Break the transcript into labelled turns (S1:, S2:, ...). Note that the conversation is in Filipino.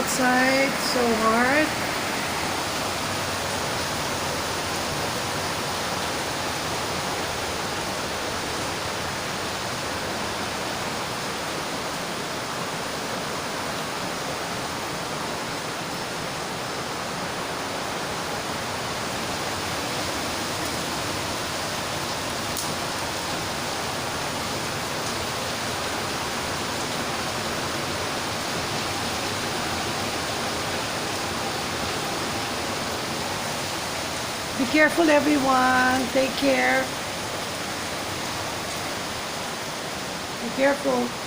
S1: outside so hard. Be careful, everyone. Take care. Be careful.